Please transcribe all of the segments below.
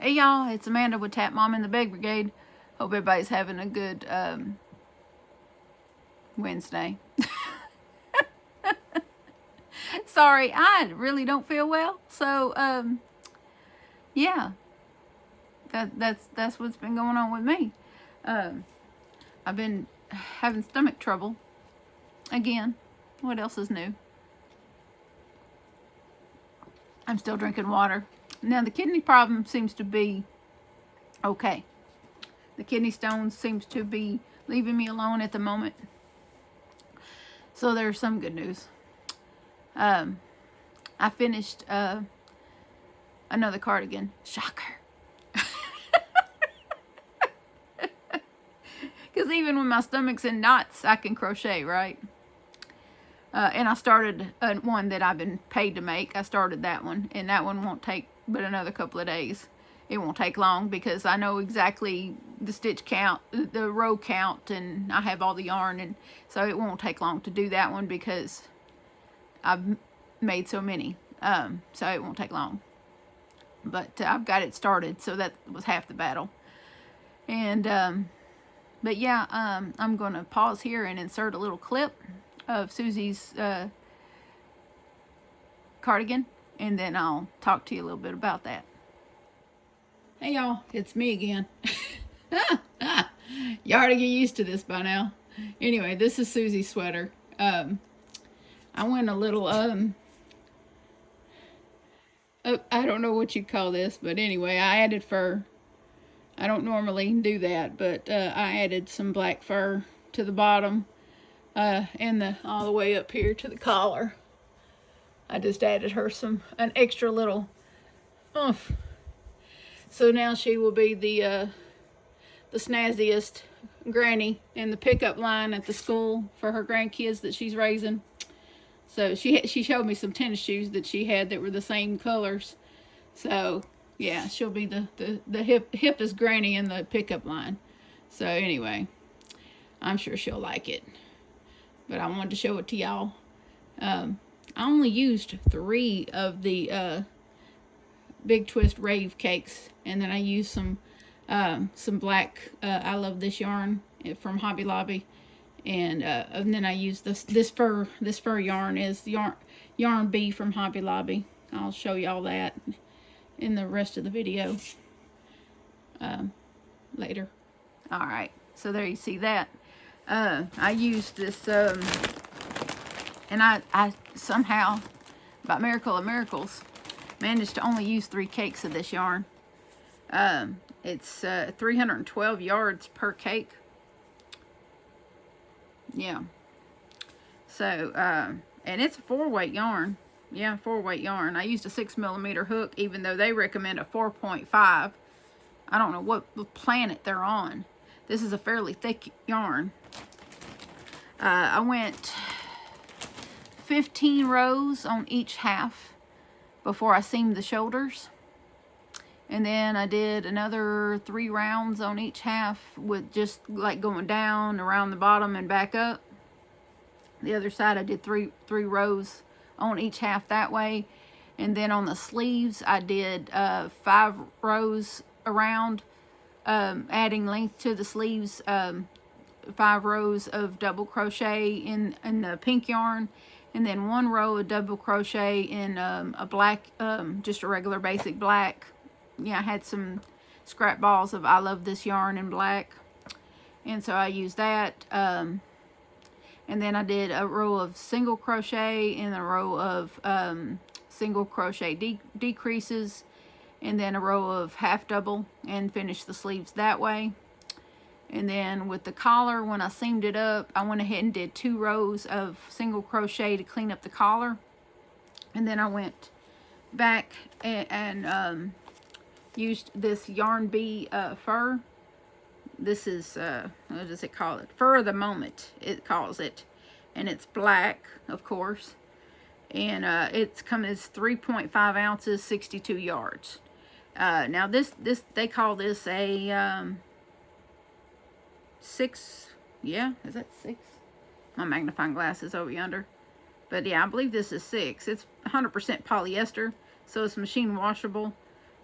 Hey y'all, it's Amanda with Tap Mom and the Beg Brigade. Hope everybody's having a good Wednesday. Sorry, I really don't feel well, so yeah, that's what's been going on with me. I've been having stomach trouble again. What else is new? I'm still drinking water. Now the kidney problem seems to be okay. The kidney stones seems to be leaving me alone at the moment. So there's some good news. I finished another cardigan. Shocker. Because even when my stomach's in knots, I can crochet, right? And I started one that I've been paid to make. I started that one, and that one won't take but another couple of days. It won't take long because I know exactly the stitch count, the row count, and I have all the yarn, and so it won't take long to do that one because I've made so many. So it won't take long. But I've got it started, so that was half the battle. And but yeah, I'm going to pause here and insert a little clip of Susie's cardigan, and then I'll talk to you a little bit about that. Hey y'all, it's me again. You already get used to this by now. Anyway, this is Susie's sweater. I went a little I don't know what you call this, but anyway, I added fur. I don't normally do that, but I added some black fur to the bottom and all the way up here to the collar. I just added her an extra little oomph. So now she will be the snazziest granny in the pickup line at the school for her grandkids that she's raising. So she showed me some tennis shoes that she had that were the same colors. So yeah, she'll be the hippest granny in the pickup line. So anyway, I'm sure she'll like it. But I wanted to show it to y'all. I only used 3 of the Big Twist Rave cakes, and then I used some black I Love This yarn from Hobby Lobby, and then I used this fur yarn is yarn B from Hobby Lobby. I'll show y'all that in the rest of the video later. All right, so there you see that. I used this and I somehow, by miracle of miracles, managed to only use 3 cakes of this yarn. It's 312 yards per cake. Yeah. So, and it's a 4-weight yarn. Yeah, 4-weight yarn. I used a 6mm hook, even though they recommend a 4.5. I don't know what planet they're on. This is a fairly thick yarn. I went 15 rows on each half before I seamed the shoulders. And then I did another 3 rounds on each half with just like going down around the bottom and back up. The other side I did 3 rows on each half that way. And then on the sleeves I did 5 rows around, adding length to the sleeves, 5 rows of double crochet in the pink yarn, and then 1 row of double crochet in a black, just a regular basic black. Yeah, I had some scrap balls of I Love This yarn in black, and so I used that. And then I did a row of single crochet and a row of single crochet decreases, and then a row of half double, and finished the sleeves that way. And then with the collar, when I seamed it up, I went ahead and did 2 rows of single crochet to clean up the collar. And then I went back and used this yarn B fur. This is, what does it call it? Fur of the Moment, it calls it. And it's black, of course. And it's 3.5 ounces, 62 yards. Now this they call this a 6, yeah, is that 6? My magnifying glass is over yonder. But yeah, I believe this is 6. It's 100% polyester, so it's machine washable.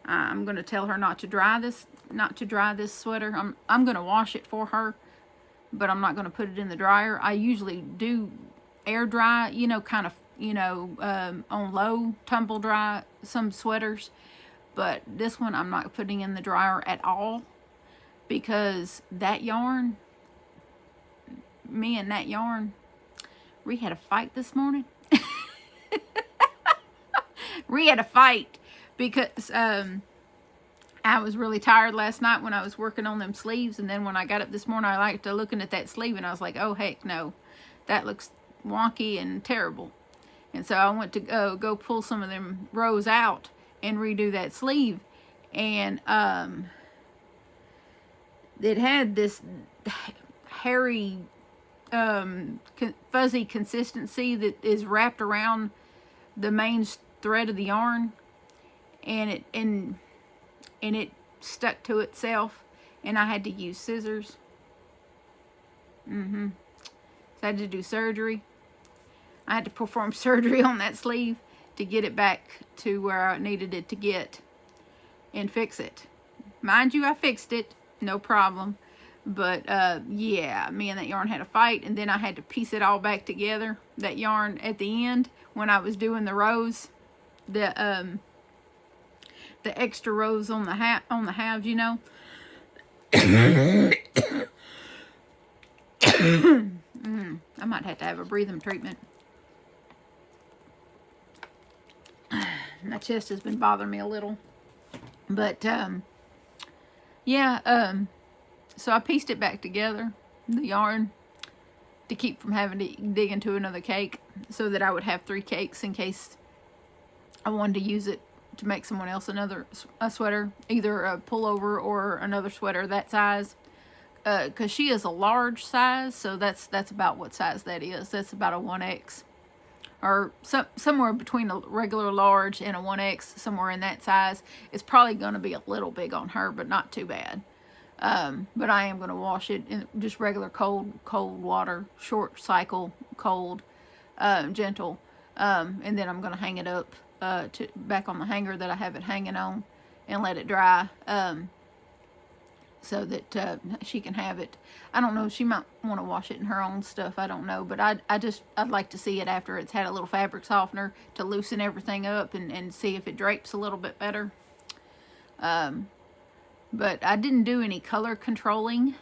I'm going to tell her not to dry this sweater. I'm going to wash it for her, but I'm not going to put it in the dryer. I usually do air dry, you know, kind of, you know, on low tumble dry some sweaters, but this one I'm not putting in the dryer at all, because that yarn, me and that yarn, we had a fight this morning. We had a fight because I was really tired last night when I was working on them sleeves, and then when I got up this morning, I liked to looking at that sleeve, and I was like, oh heck no, that looks wonky and terrible. And so I went to go pull some of them rows out and redo that sleeve, and it had this hairy fuzzy consistency that is wrapped around the main thread of the yarn, and it stuck to itself, and I had to use scissors. So I had to do surgery. I had to perform surgery on that sleeve to get it back to where I needed it to get and fix it. Mind you, I fixed it, no problem. But yeah, me and that yarn had a fight, and then I had to piece it all back together, that yarn at the end when I was doing the rows, the extra rows on the halves, you know. I might have to have a breathing treatment. My chest has been bothering me a little, but yeah, so I pieced it back together, the yarn, to keep from having to dig into another cake, so that I would have 3 cakes in case I wanted to use it to make someone else a sweater, either a pullover or another sweater that size. Because she is a large size, so that's about what size that is. That's about a 1X, or somewhere between a regular large and a 1X, somewhere in that size. It's probably going to be a little big on her, but not too bad. But I am going to wash it in just regular cold water, short cycle, cold, gentle, and then I'm going to hang it up back on the hanger that I have it hanging on, and let it dry, so that she can have it. I don't know, she might want to wash it in her own stuff, I don't know, but I'd like to see it after it's had a little fabric softener to loosen everything up and see if it drapes a little bit better. But I didn't do any color controlling,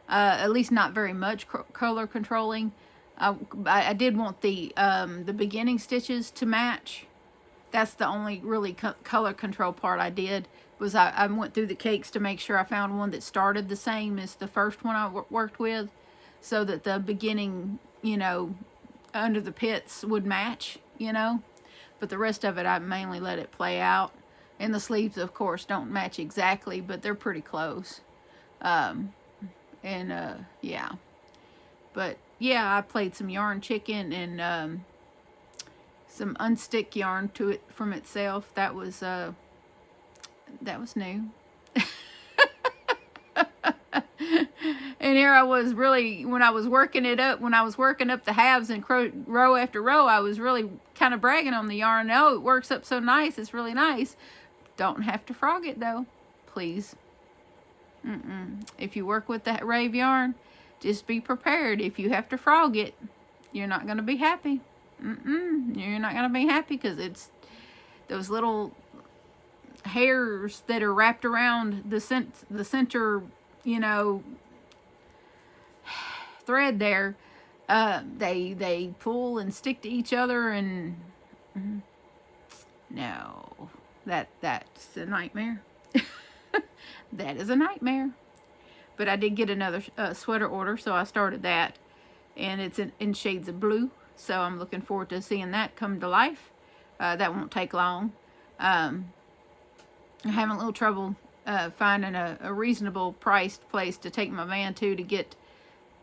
at least not very much color controlling. I did want the beginning stitches to match. That's the only really color control part I did, was I went through the cakes to make sure I found one that started the same as the first one I worked with, so that the beginning, you know, under the pits would match, you know. But the rest of it, I mainly let it play out. And the sleeves, of course, don't match exactly, but they're pretty close. Yeah. But yeah, I played some yarn chicken and some unstick yarn to it from itself. That was new. And here I was really, when I was working up the halves and row after row, I was really kind of bragging on the yarn. Oh, it works up so nice. It's really nice. Don't have to frog it though, please. If you work with that rave yarn, just be prepared. If you have to frog it, you're not going to be happy. You're not going to be happy, because it's those little hairs that are wrapped around the center, you know, thread there. They pull and stick to each other, and no, that's a nightmare. That is a nightmare. But I did get another sweater order, so I started that, and it's in shades of blue, so I'm looking forward to seeing that come to life. That won't take long. I'm having a little trouble finding a reasonable priced place to take my van to get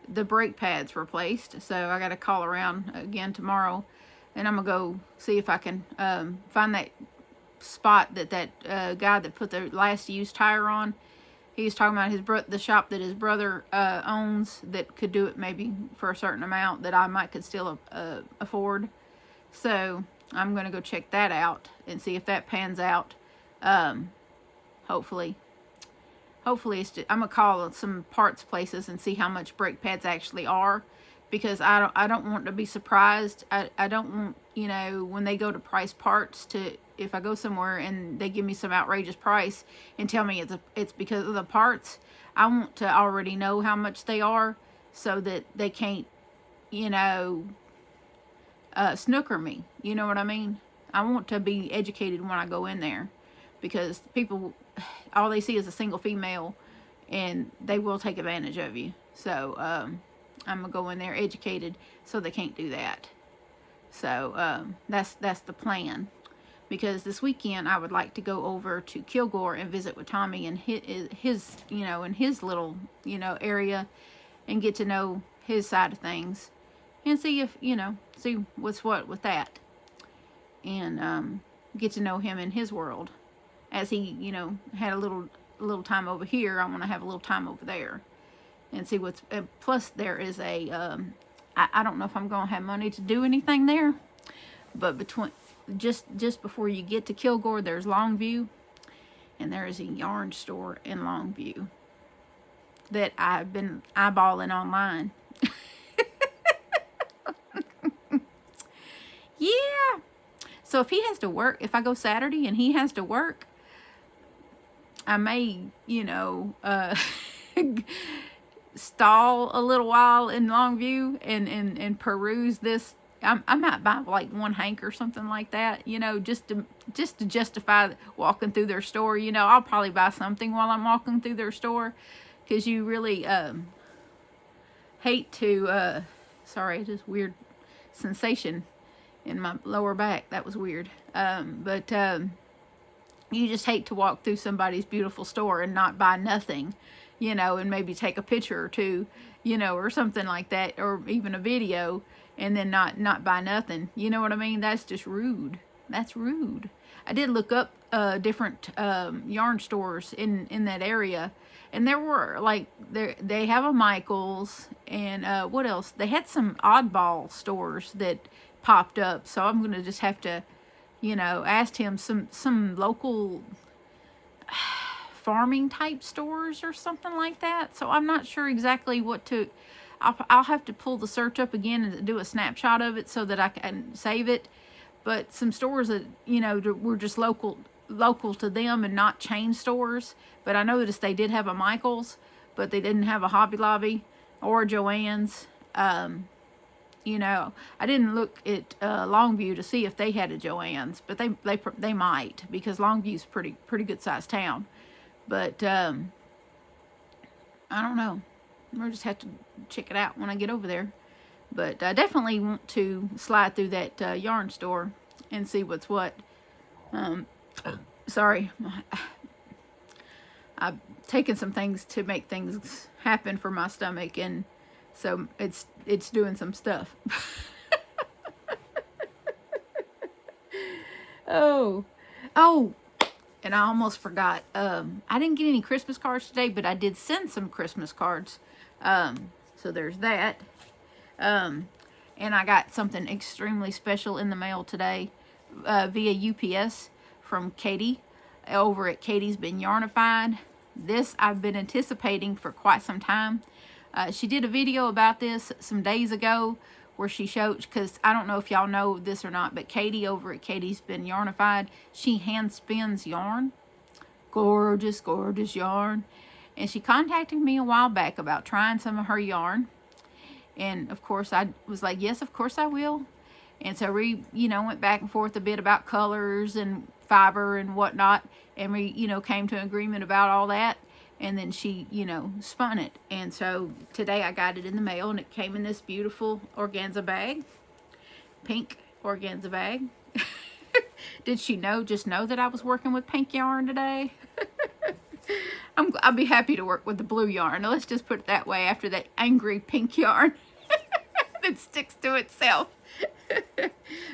the brake pads replaced, so I got to call around again tomorrow, and I'm gonna go see if I can find that spot that guy that put the last used tire on. He was talking about the shop that his brother owns that could do it maybe for a certain amount that I could still afford. So I'm going to go check that out and see if that pans out. hopefully. Hopefully, it's just, I'm gonna call some parts places and see how much brake pads actually are, because I don't want to be surprised. I don't want, you know, when they go to price parts, to, if I go somewhere and they give me some outrageous price and tell me it's because of the parts, I want to already know how much they are, so that they can't, you know, snooker me. You know what I mean? I want to be educated when I go in there, because people, all they see is a single female, and they will take advantage of you. So I'm gonna go in there educated, so they can't do that. So that's the plan, because this weekend I would like to go over to Kilgore and visit with Tommy and his you know, in his little, you know, area, and get to know his side of things, and see if, you know, see what's what with that, and get to know him in his world. As he, you know, had a little time over here, I want to have a little time over there, and see what's. Plus, there is a. I don't know if I'm gonna have money to do anything there, but between just before you get to Kilgore, there's Longview, and there is a yarn store in Longview that I've been eyeballing online. Yeah. So if he has to work, if I go Saturday and he has to work, I may, you know, stall a little while in Longview and peruse this. I might buy like one hank or something like that, you know, just to justify walking through their store. You know, I'll probably buy something while I'm walking through their store, because you really hate to. Sorry, just weird sensation in my lower back. That was weird. But you just hate to walk through somebody's beautiful store and not buy nothing, you know, and maybe take a picture or two, you know, or something like that, or even a video, and then not buy nothing. You know what I mean? That's just rude. That's rude. I did look up different yarn stores in that area, and there were like, they have a Michael's, and what else? They had some oddball stores that popped up. So I'm gonna just have to, you know, ask him some local farming type stores or something like that. So I'm not sure exactly what to. I'll have to pull the search up again and do a snapshot of it so that I can save it. But some stores that, you know, were just local to them and not chain stores. But I noticed they did have a Michael's, but they didn't have a Hobby Lobby or a Joann's. You know, I didn't look at Longview to see if they had a Joann's, but they might, because Longview's pretty good sized town. But I don't know. We'll just have to check it out when I get over there. But I definitely want to slide through that yarn store and see what's what. Sorry, I've taken some things to make things happen for my stomach, and so it's doing some stuff. Oh, and I almost forgot. I didn't get any Christmas cards today, but I did send some Christmas cards. So there's that. And I got something extremely special in the mail today, via UPS from Katie over at Katie's Been Yarnified. This I've been anticipating for quite some time. She did a video about this some days ago where she showed, because I don't know if y'all know this or not, but Katie over at Katie's Been Yarnified, she hand spins yarn. Gorgeous, gorgeous yarn. And she contacted me a while back about trying some of her yarn. And of course I was like, yes, of course I will. And so we, you know, went back and forth a bit about colors and fiber and whatnot. And we, you know, came to an agreement about all that. And then she, you know, spun it. And so today I got it in the mail, and it came in this beautiful organza bag. Pink organza bag. Did she know, just know that I was working with pink yarn today? I'll be happy to work with the blue yarn. Now, let's just put it that way, after that angry pink yarn that sticks to itself.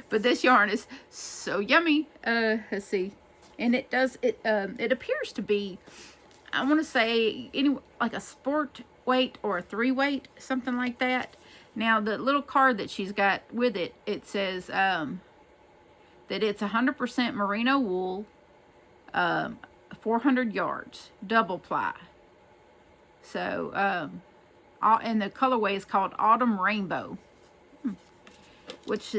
But this yarn is so yummy. Let's see. And it does, it appears to be, I want to say, like a sport weight or a 3-weight, something like that. Now, the little card that she's got with it, it says that it's 100% merino wool, 400 yards, double ply. So, and the colorway is called Autumn Rainbow, which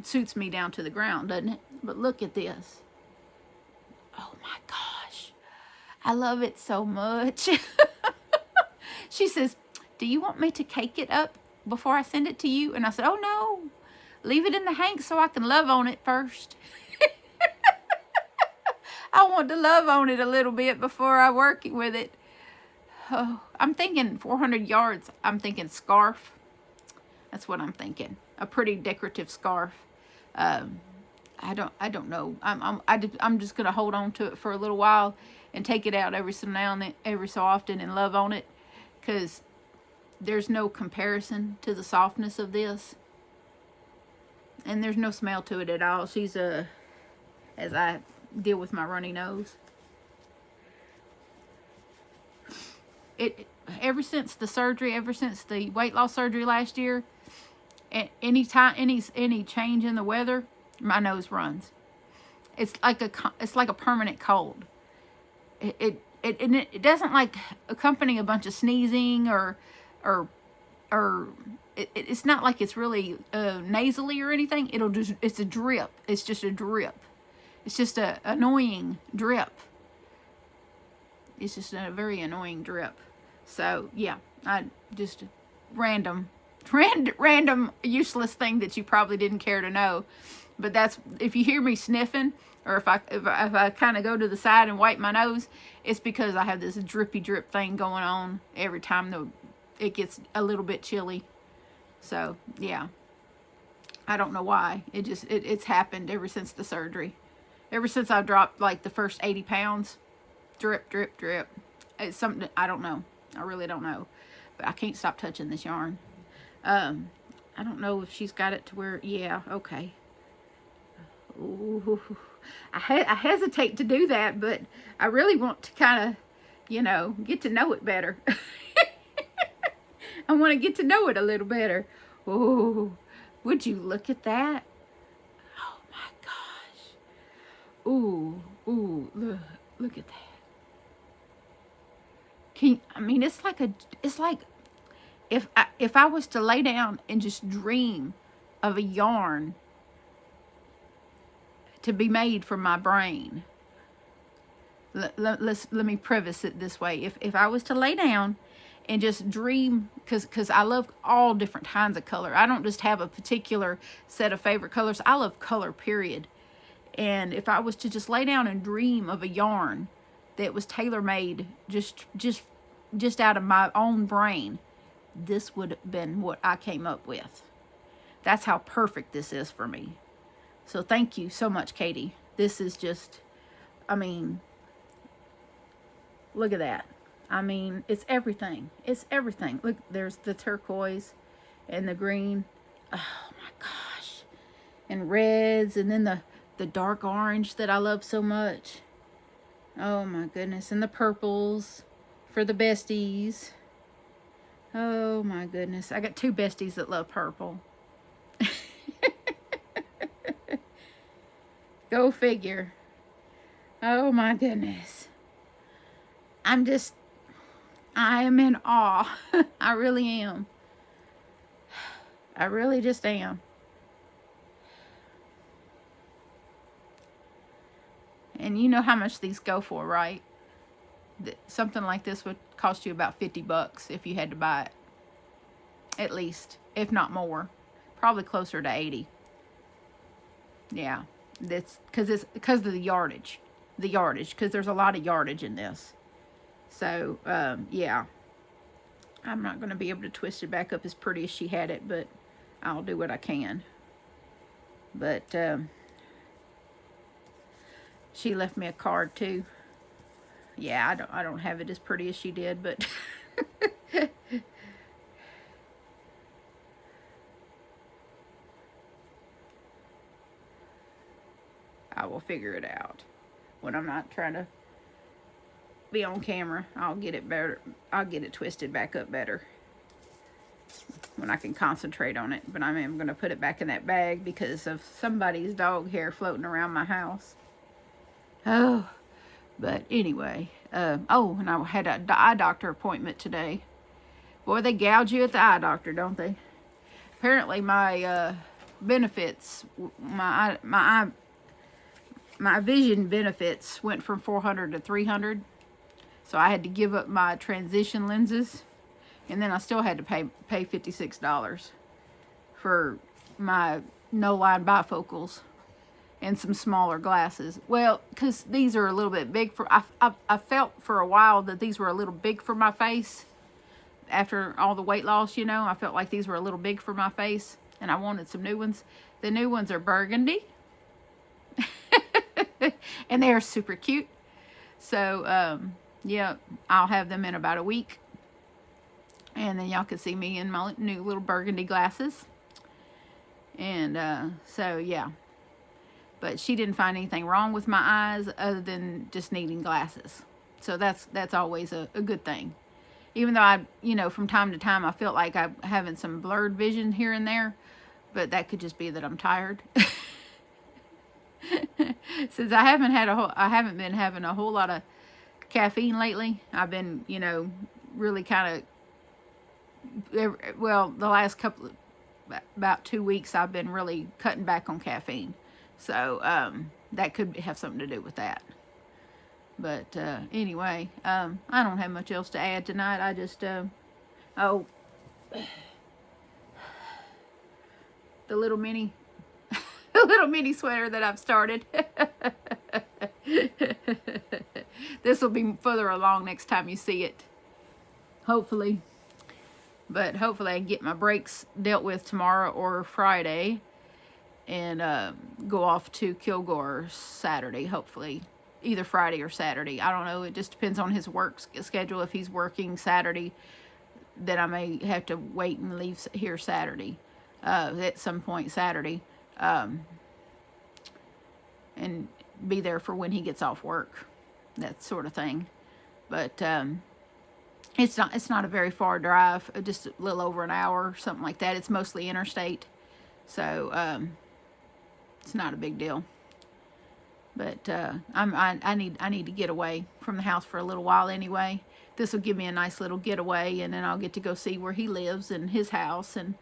suits me down to the ground, doesn't it? But look at this. Oh my gosh. I love it so much. She says, do you want me to cake it up before I send it to you? And I said, oh no, leave it in the hank so I can love on it first. I want to love on it a little bit before I work with it. Oh, I'm thinking 400 yards. I'm thinking scarf. That's what I'm thinking. A pretty decorative scarf. I don't know. I'm just gonna hold on to it for a little while and take it out every so often and love on it, because there's no comparison to the softness of this, and there's no smell to it at all. She's as I deal with my runny nose. Ever since the surgery, ever since the weight loss surgery last year, any change in the weather, my nose runs. It's like a permanent cold. It doesn't like accompany a bunch of sneezing or it's not like it's really nasally or anything. It's a drip. It's just a drip. It's just a annoying drip. It's just a very annoying drip. So yeah, I just random useless thing that you probably didn't care to know. But that's, if you hear me sniffing, or if I kind of go to the side and wipe my nose, it's because I have this drippy drip thing going on every time it gets a little bit chilly. So yeah, I don't know why. It's happened ever since the surgery. Ever since I dropped like the first 80 pounds, drip, drip, drip. It's something, I don't know. I really don't know. But I can't stop touching this yarn. I don't know if she's got it to where, yeah, okay. Ooh, I hesitate to do that, but I really want to kind of, get to know it better. I want to get to know it a little better. Ooh, would you look at that? Oh my gosh. Ooh, look at that. It's like if I was to lay down and just dream of a yarn to be made from my brain. Let me preface it this way. If I was to lay down and just dream, because I love all different kinds of color. I don't just have a particular set of favorite colors. I love color, period. And if I was to just lay down and dream of a yarn that was tailor-made just out of my own brain, this would have been what I came up with. That's how perfect this is for me. So thank you so much, Katie. This is just, look at that. It's everything. It's everything. Look, there's the turquoise and the green. Oh my gosh. And reds, and then the dark orange that I love so much. Oh my goodness. And the purples for the besties. Oh my goodness. I got two besties that love purple. Go figure. Oh my goodness. I am in awe. I really am. I really just am. And you know how much these go for, right? Something like this would cost you about $50 if you had to buy it. At least, if not more. Probably closer to 80. Yeah. That's because of the yardage. Because there's a lot of yardage in this. So, yeah. I'm not going to be able to twist it back up as pretty as she had it, but I'll do what I can. But, she left me a card too. Yeah, I don't have it as pretty as she did, but I will figure it out. When I'm not trying to be on camera, I'll get it better. I'll get it twisted back up better when I can concentrate on it. But I am going to put it back in that bag because of somebody's dog hair floating around my house. Oh, But anyway, oh, and I had an eye doctor appointment today. Boy, they gouge you at the eye doctor, don't they? Apparently, my benefits, my vision benefits went from $400 to $300. So I had to give up my transition lenses, and then I still had to pay $56 for my no-line bifocals and some smaller glasses. Well, because these are a little bit big for, I felt for a while that these were a little big for my face. After all the weight loss, you know, I felt like these were a little big for my face, and I wanted some new ones. The new ones are burgundy, and they are super cute. So, yeah, I'll have them in about a week. And then y'all can see me in my new little burgundy glasses. And so, yeah. But she didn't find anything wrong with my eyes other than just needing glasses. So that's always a good thing. Even though I, you know, from time to time I feel like I'm having some blurred vision here and there. But that could just be that I'm tired. Since I haven't been having a whole lot of caffeine lately. I've been, you know, really kind of, well, the last about 2 weeks, I've been really cutting back on caffeine. So, that could have something to do with that. But, anyway, I don't have much else to add tonight. I just, oh, the little mini sweater that I've started. This will be further along next time you see it. Hopefully. But hopefully I can get my brakes dealt with tomorrow or Friday. And go off to Kilgore Saturday, hopefully. Either Friday or Saturday. I don't know. It just depends on his work schedule. If he's working Saturday, then I may have to wait and leave here Saturday. At some point Saturday. And be there for when he gets off work. That sort of thing. But it's not a very far drive. Just a little over an hour, something like that. It's mostly interstate. So it's not a big deal. But I need to get away from the house for a little while anyway. This will give me a nice little getaway, and then I'll get to go see where he lives and his house and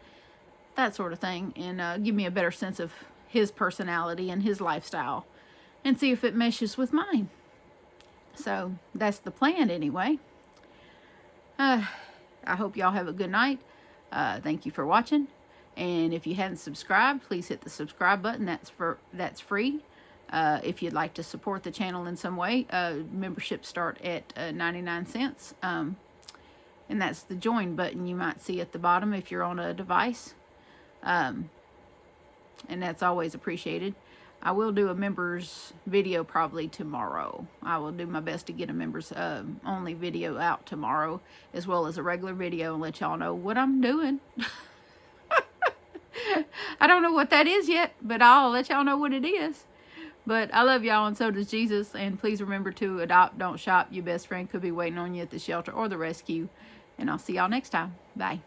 that sort of thing, and give me a better sense of his personality and his lifestyle, and see if it meshes with mine. So that's the plan anyway. I hope y'all have a good night. Thank you for watching. And if you hadn't subscribed, please hit the subscribe button. That's free. If you'd like to support the channel in some way, memberships start at 99 cents. And that's the join button you might see at the bottom if you're on a device. And that's always appreciated. I will do a members video probably tomorrow. I will do my best to get a members only video out tomorrow, as well as a regular video, and let y'all know what I'm doing. I don't know what that is yet, but I'll let y'all know what it is. But I love y'all, and so does Jesus. And please remember to adopt, don't shop. Your best friend could be waiting on you at the shelter or the rescue. And I'll see y'all next time. Bye.